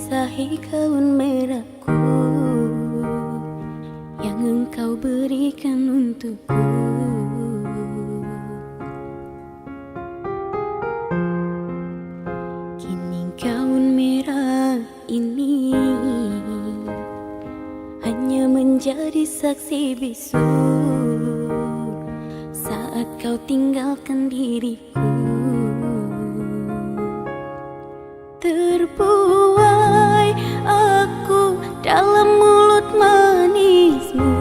basahi gaun merahku yang engkau berikan untukku. Kini gaun merah ini hanya menjadi saksi bisu saat kau tinggalkan diriku. Terbuai aku dalam mulut manismu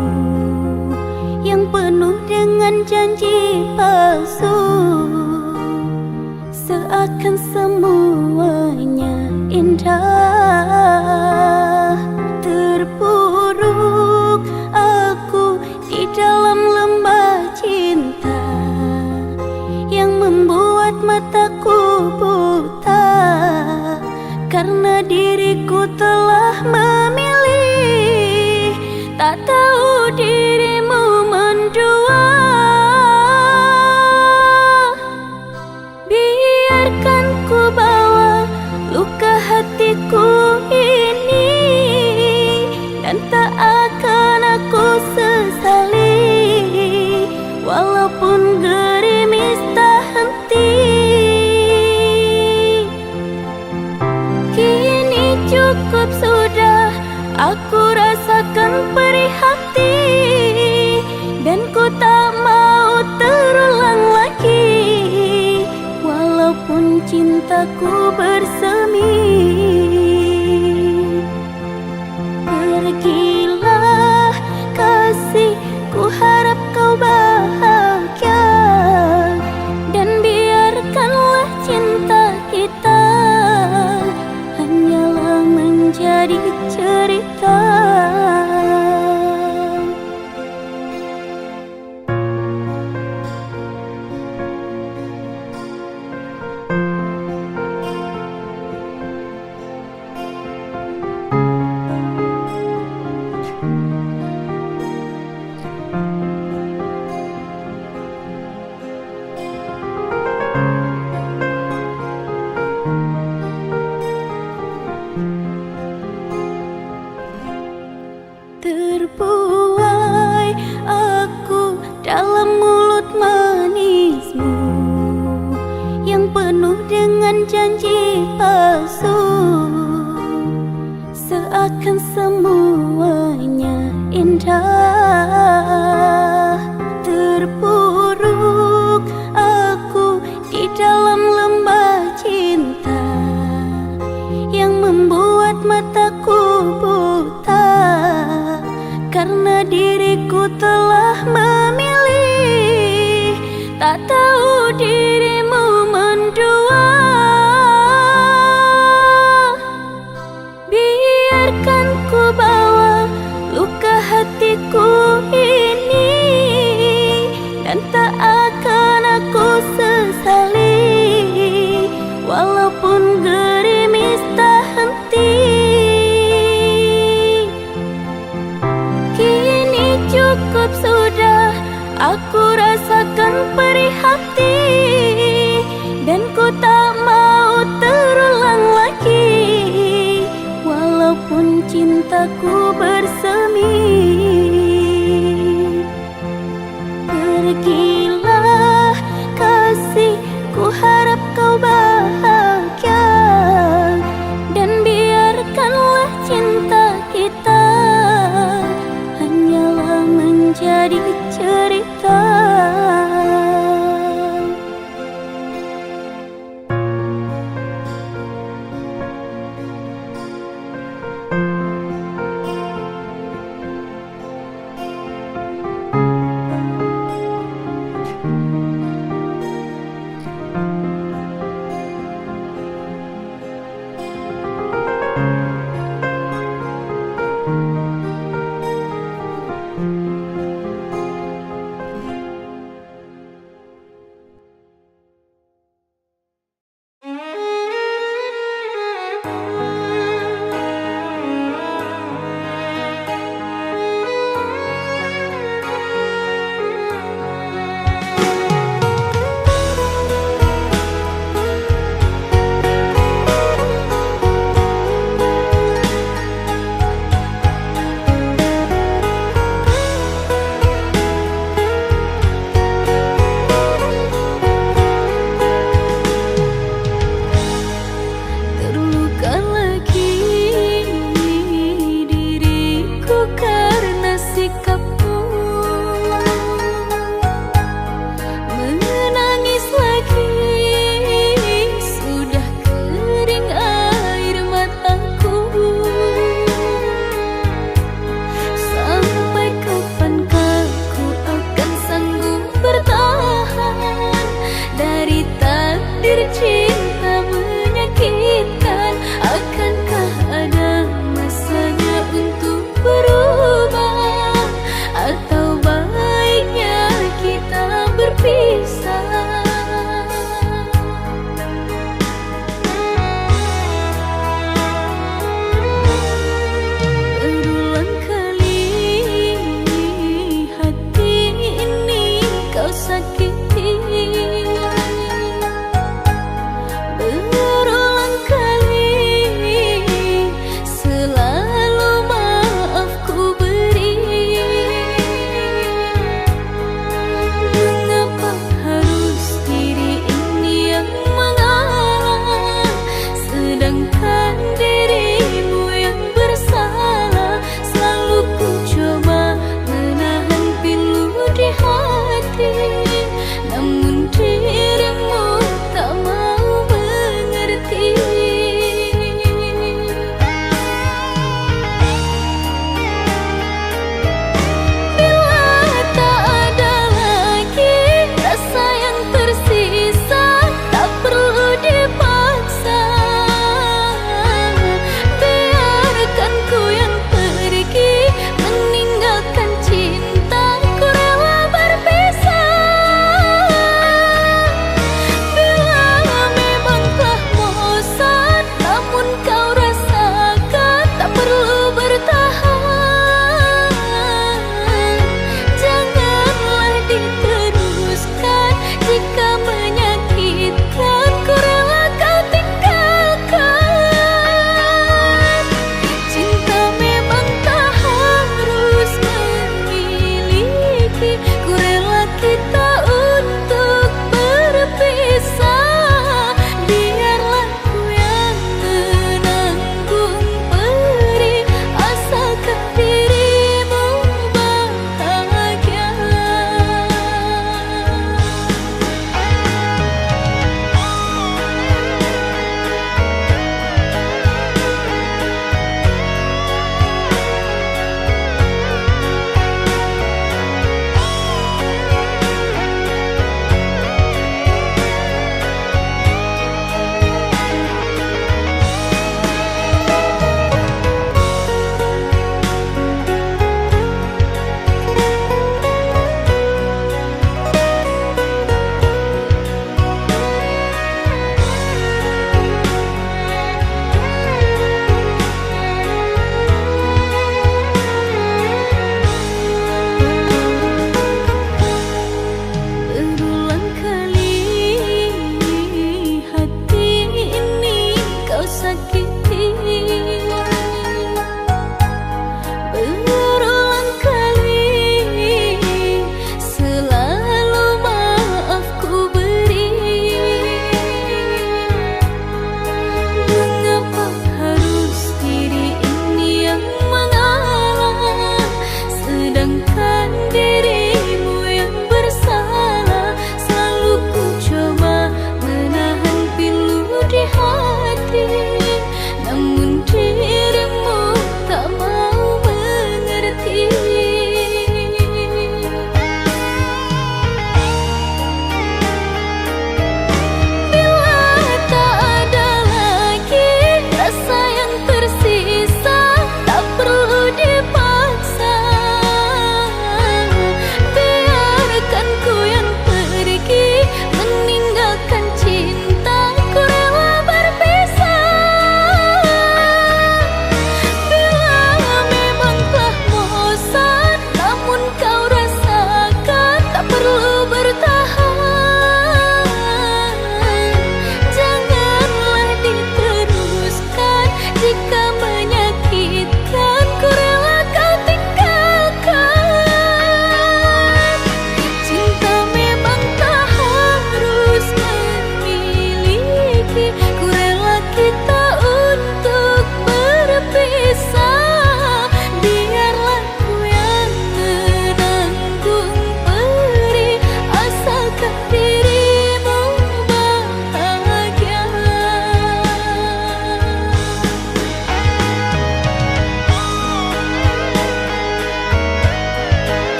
yang penuh dengan janji palsu, seakan semuanya indah. Terpuruk aku di dalam lembah cinta yang membuat mataku buta, karena diriku telah memilih tak tahu dirimu mendua. Biarkan ku bawa luka hatiku ini, dan tak akan aku sesali walaupun gerimis tak henti. Cukup sudah, aku rasakan perih hati, dan ku tak mau terulang lagi walaupun cintaku bersemi. Pergilah kasih, ku harap kau bahagia, dan biarkanlah cinta kita menjadi cerita. Terbuai aku dalam mulut manismu yang penuh dengan janji palsu, seakan semuanya indah. Terpuruk aku di dalam lembah cinta yang membuat mataku buta, karena diriku telah memilih tak tahu dirimu mendua. Biarkan ku bawa luka hatiku ini, dan tak akan aku sesali walaupun gerimis tak henti. Cukup sudah, aku rasakan perih hati, dan ku tak mau terulang lagi walaupun cintaku bersemi. Pergilah kasih, ku harap kau bahagia, dan biarkanlah cinta kita menjadi cerita.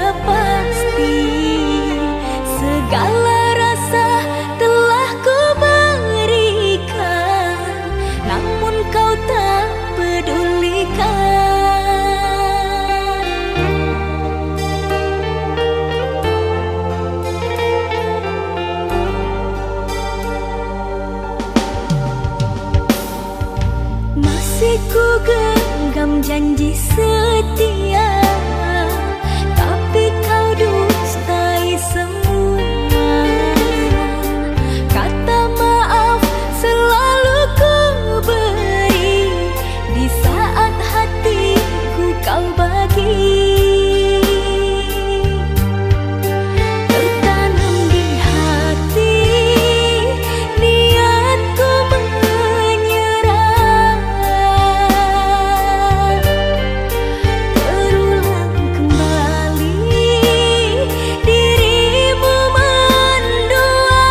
sudah pasti, segala rasa telah ku berikan, namun kau tak pedulikan. Masih ku genggam janji setia, tapi kau dustai semua. Kata maaf selalu ku beri, di saat hatiku kau bagi. Tertanam di hati niatku menyerah, terulang kembali dirimu mendua.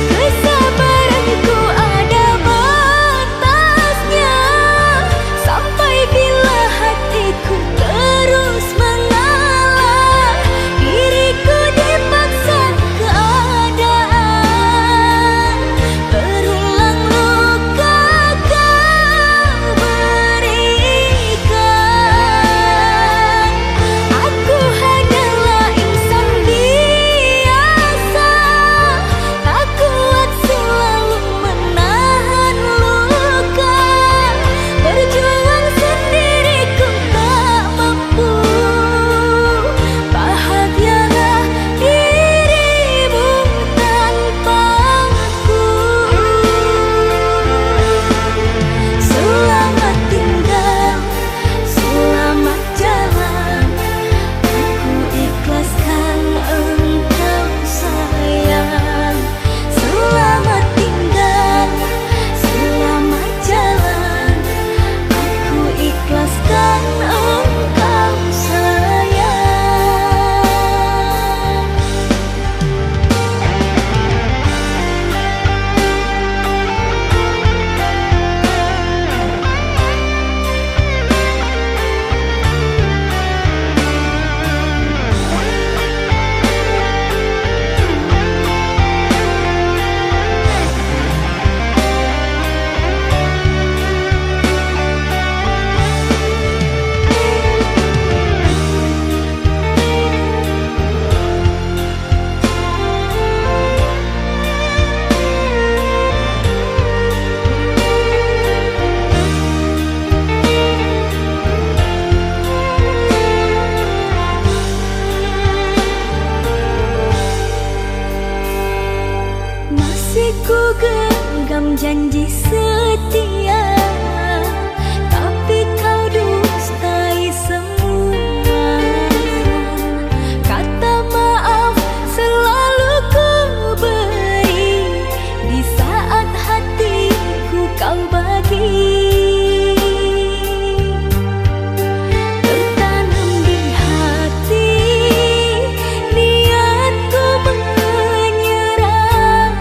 Kesabaranku ada batasnya, sampai bila hatiku terus mengalah, diriku dipaksa keadaan, berulang luka kau berikan. Aku hanyalah insan biasa, tak kuat selalu menahan luka, berjuang sendiriku tak mampu, bahagialah dirimu tanpa aku. Selamat tinggal, selamat jalan, aku ikhlaskan engkau sayang. Selamat tinggal, selamat jalan, aku ikhlaskan engkau sayang. Masih ku genggam janji setia, tapi kau dustai semua. Kata maaf selalu ku beri, di saat hatiku kau bagi. Tertanam di hati niatku menyerah,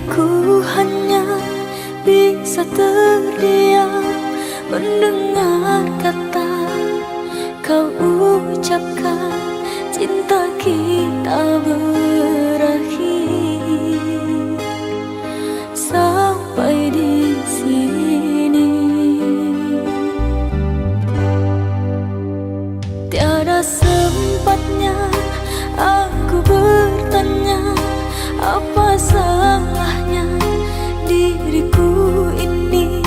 Hatiku hanya bisa terdiam mendengar kata kau ucapkan, cinta kita berakhir sampai di sini. Tiada sempatnya aku bertanya, apa salahnya diriku ini,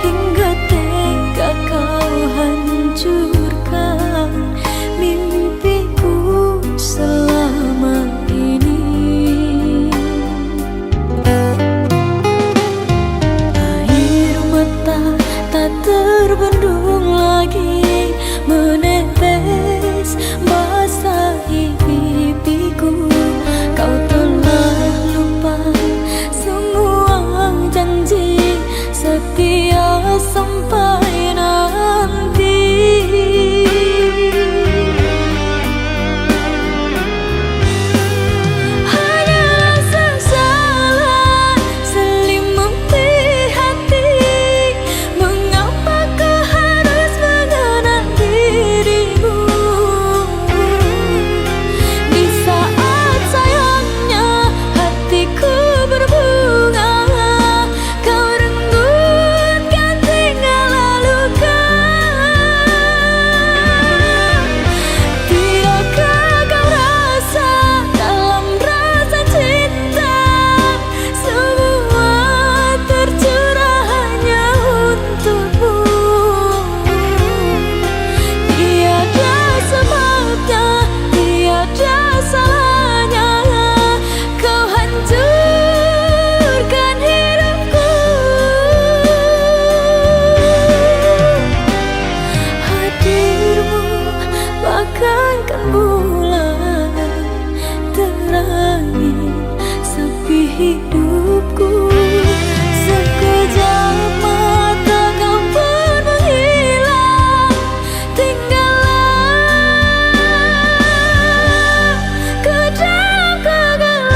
hingga tega kau hancurkan mimpiku selama ini. Air mata tak terbendung lagi menetes basahi pipiku. Kau telah lupa semua janji setia sampai nanti. Hanya sesalan selimuti hati, mengapa kau harus mengenang dirimu di saat sayangnya hatiku berbunga. Kau renggutkan tinggal luka. Tidakkah kau rasa dalam rasa cinta semua tercurah hanya untukmu? Tiada sebabnya, tiada salahnya kau hancurkan hidupku. Hadirmu bagaikan bulan terangi sepi hidupku. Sekejap mata kau pun menghilang, tinggallah ke dalam kegelapan.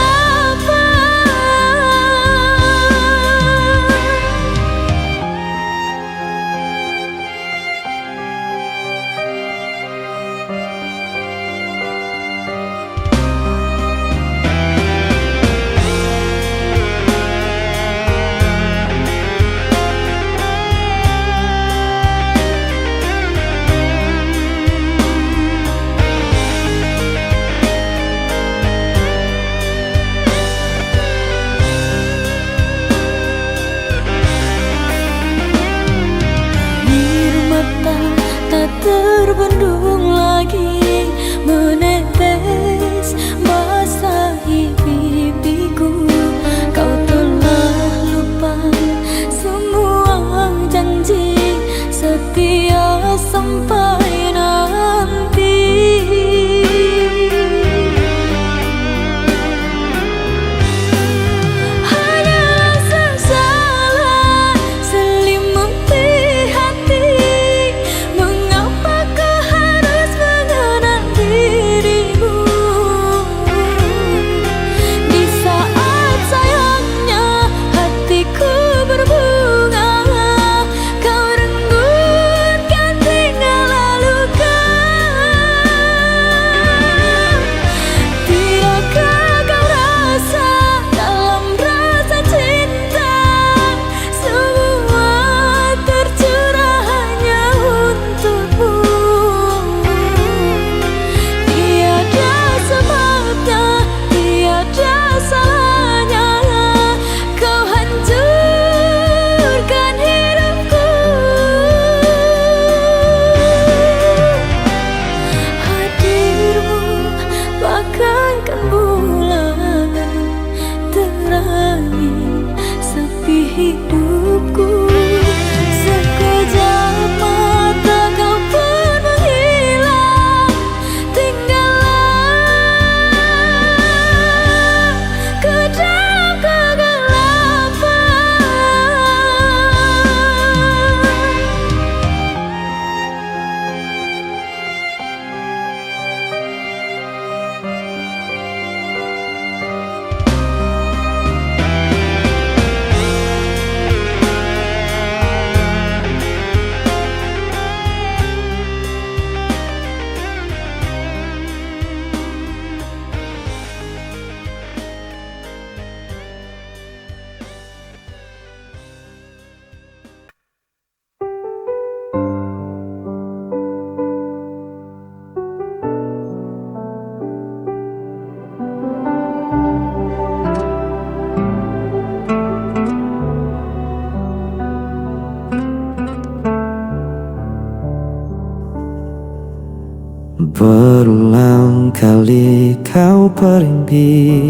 kau pergi,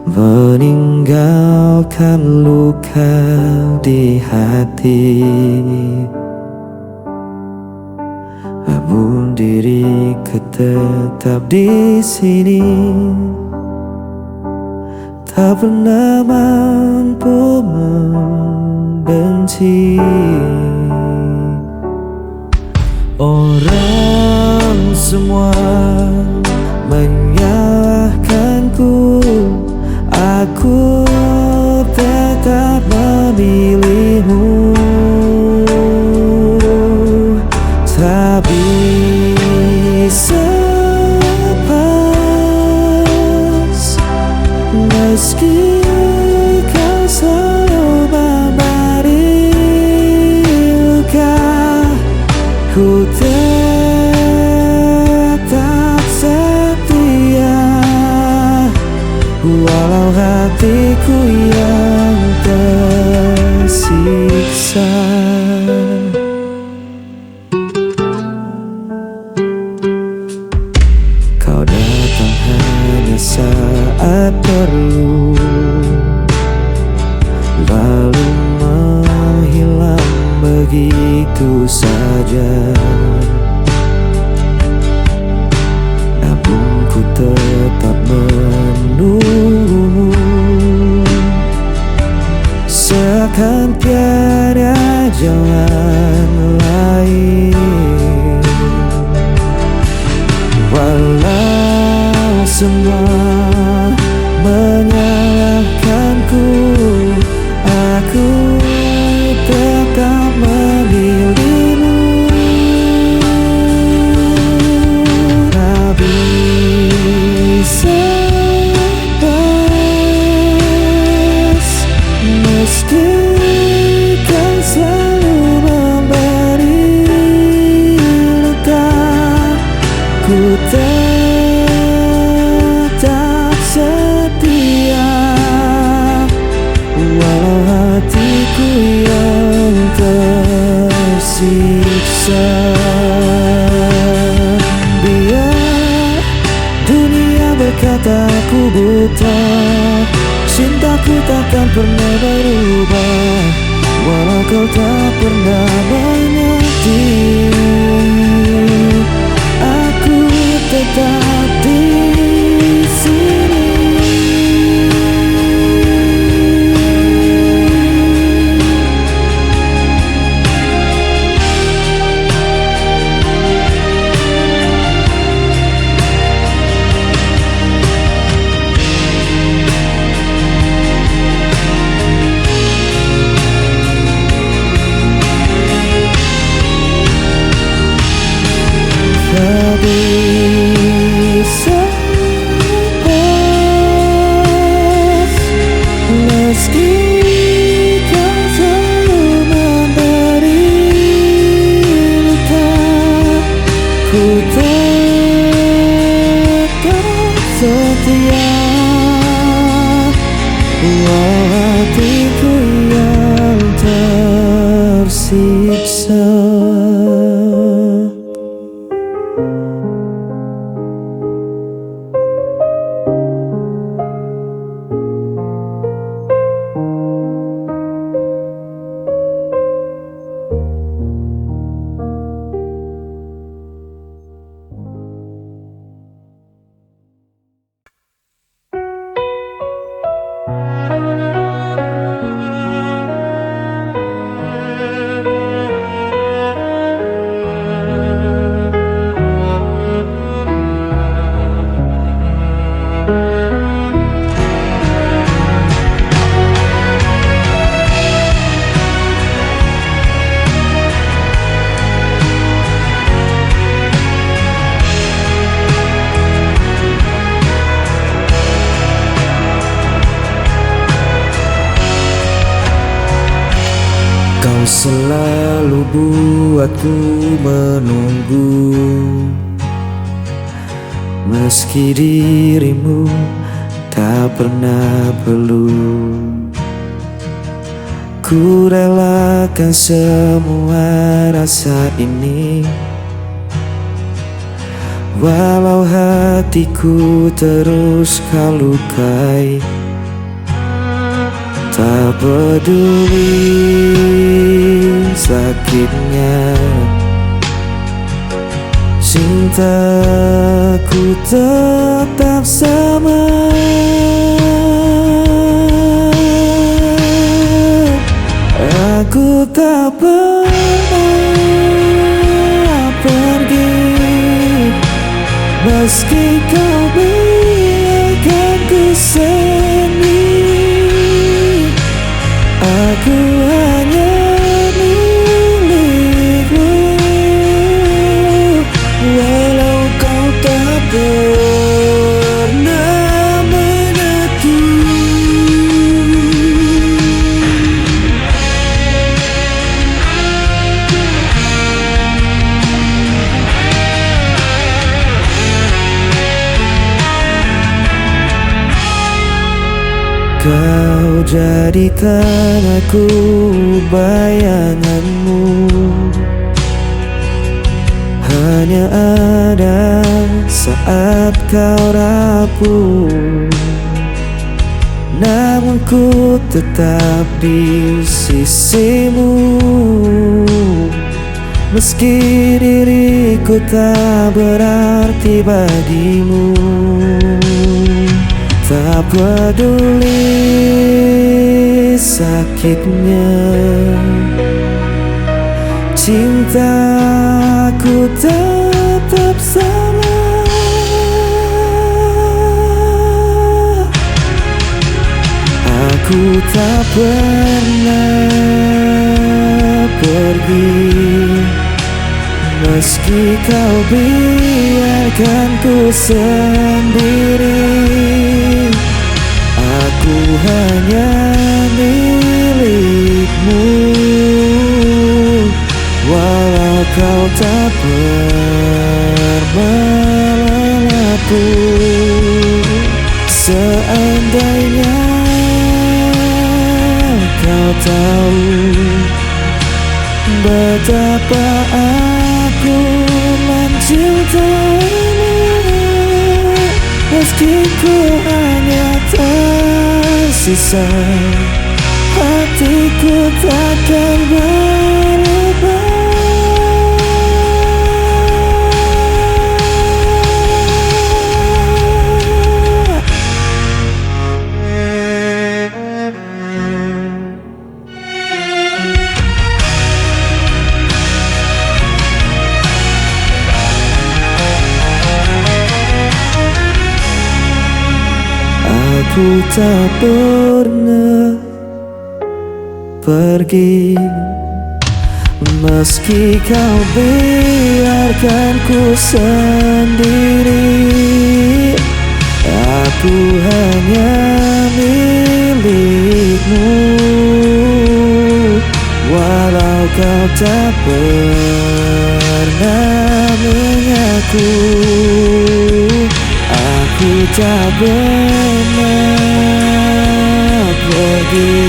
meninggalkan luka di hati. Namun diriku tetap di sini, tak pernah mampu membenci. Orang semua menyalahkanku, aku tetap memilihmu. Tak bisa lepas, meski kau selalu memberi luka. Ku tetap setia, walau hatiku yang tersiksa. Kau datang hanya saat perlu, lalu menghilang begitu saja. Namun ku tetap menunggu, seakan tiada jalan lain. Walau semua menyalahkanku, aku tetap memilihmu. Tak bisa lepas, meski kau selalu memberi luka. Ku tetap setia, walau hatiku yang tersiksa. Biar dunia berkata aku buta, cintaku takkan pernah berubah, walau kau tak pernah mengerti. Aku tetap di sini. Tak bisa lepas, meski kau selalu memberi luka. Ku tetap setia, walau hatiku yang tersiksa. Kau selalu buatku menunggu, meski dirimu tak pernah perlu. Ku relakan semua rasa ini Walau hatiku terus kau lukai, tak peduli sakitnya, cintaku tetap sama. Aku tak pernah pergi, meski kau biarkan ku sendiri. Aku hanya milikmu, walau kau tak pernah mengerti. Kau jadikan aku bayanganmu, hanya ada saat kau rapuh. Namun ku tetap di sisimu, meski diriku tak berarti bagimu. Tak peduli sakitnya, cintaku tetap sama. Aku tak pernah pergi, meski kau biarkan ku sendiri. Aku hanya milikmu, walau kau tak pernah mengaku. Seandainya kau tahu betapa aku mencintaimu, meski ku hanya tersisa, hatiku takkan berubah. Aku tak pernah pergi, meski kau biarkan ku sendiri. Aku hanya milikmu, walau kau tak pernah mengaku. Aku tak pernah pergi,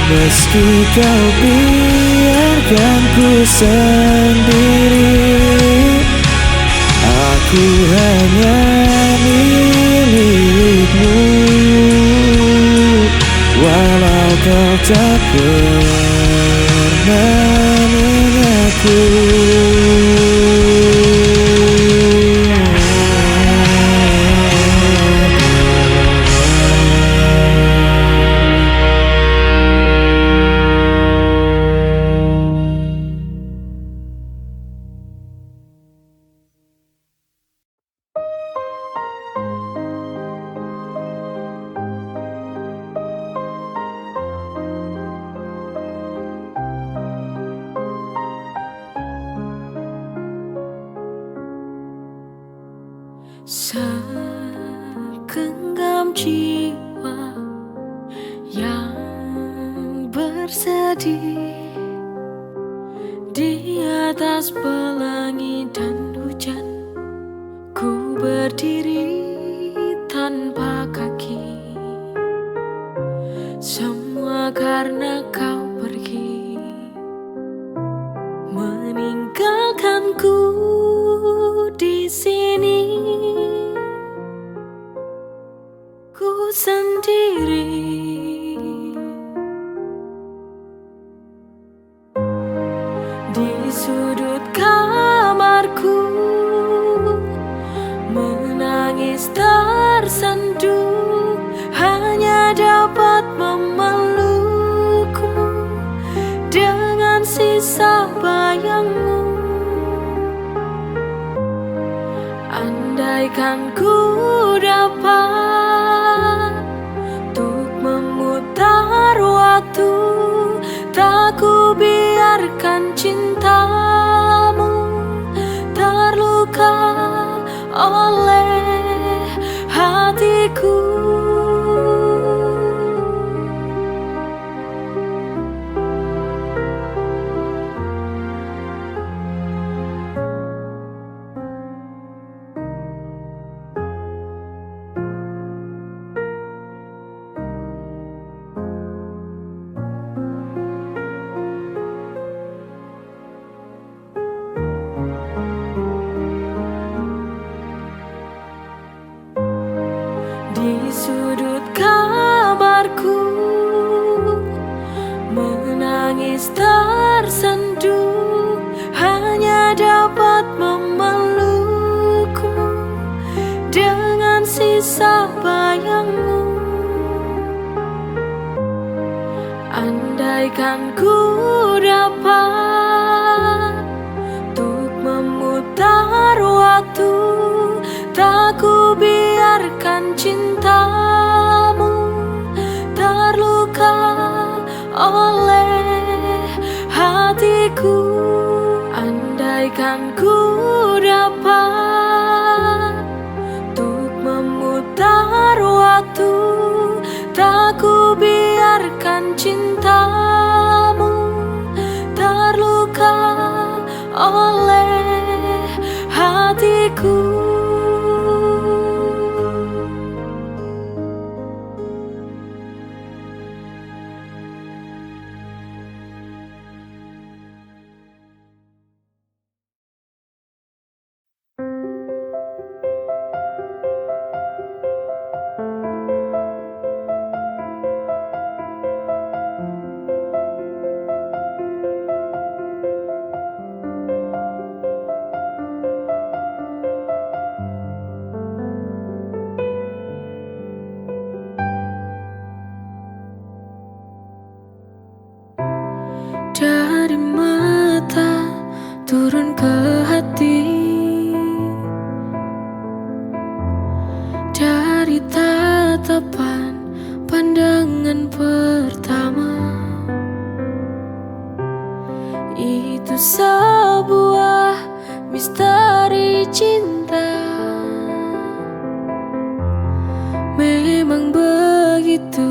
meski kau biarkan ku sendiri. Aku hanya milikmu, walau kau tak pernah mengaku. Segenggam jiwa yang bersedih di atas pelangi dan hujan, ku berdiri tanpa kaki. Semua karena kau pergi, meninggalkanku ku sendiri di sudut kamarku, menangis tersenduh, hanya dapat memelukmu dengan sisa bayangmu. Andaikan ku dapat untuk memutar waktu, tak ku biarkan cintamu terluka oleh hatiku. Di sudut kamarku, menangis tersenduh, hanya dapat memelukmu dengan sisa bayangmu. Andaikan ku dapat untuk memutar waktu, tak ku biarkan cintamu terluka oleh hatiku. Andaikan ku dapat untuk memutar waktu, tak ku biarkan cintamu terluka oleh hatiku. Dari mata turun ke hati, dari tatapan pandangan pertama. Itu sebuah misteri cinta, memang begitu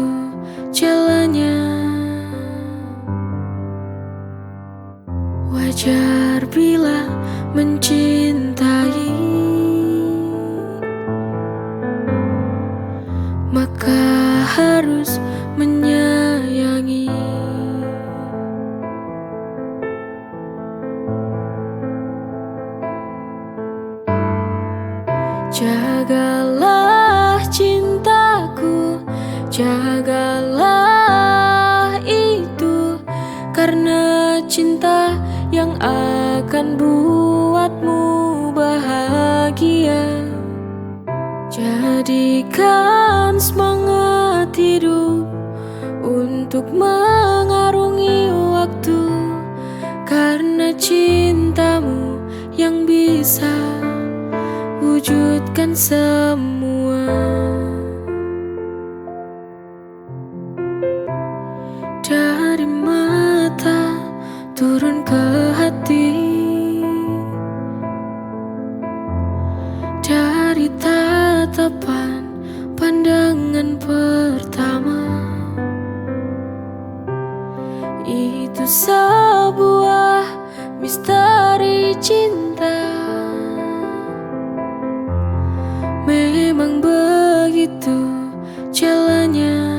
jalannya. Wajar bila mencintai, maka harus menyayangi. Jagalah cintaku, jagalah itu, karena cinta yang akan buatmu bahagia. Jadikan semangat hidup untuk mengarungi waktu, karena cintamu yang bisa wujudkan semua. Dari mata turun ke hati, dari tatapan pandangan pertama. Itu sebuah misteri cinta, memang begitu jalannya.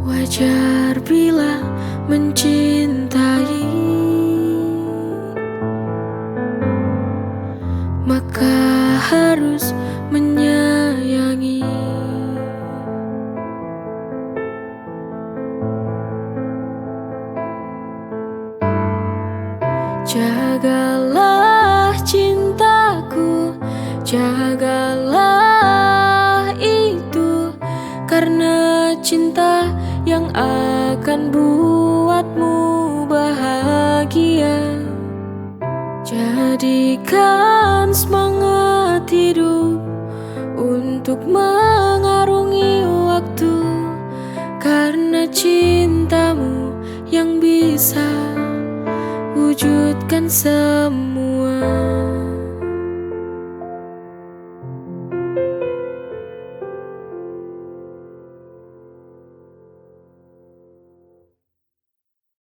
Wajar bila mencintai, maka harus cinta yang akan buatmu bahagia. Jadikan semangat hidup untuk mengarungi waktu, karena cintamu yang bisa wujudkan semua.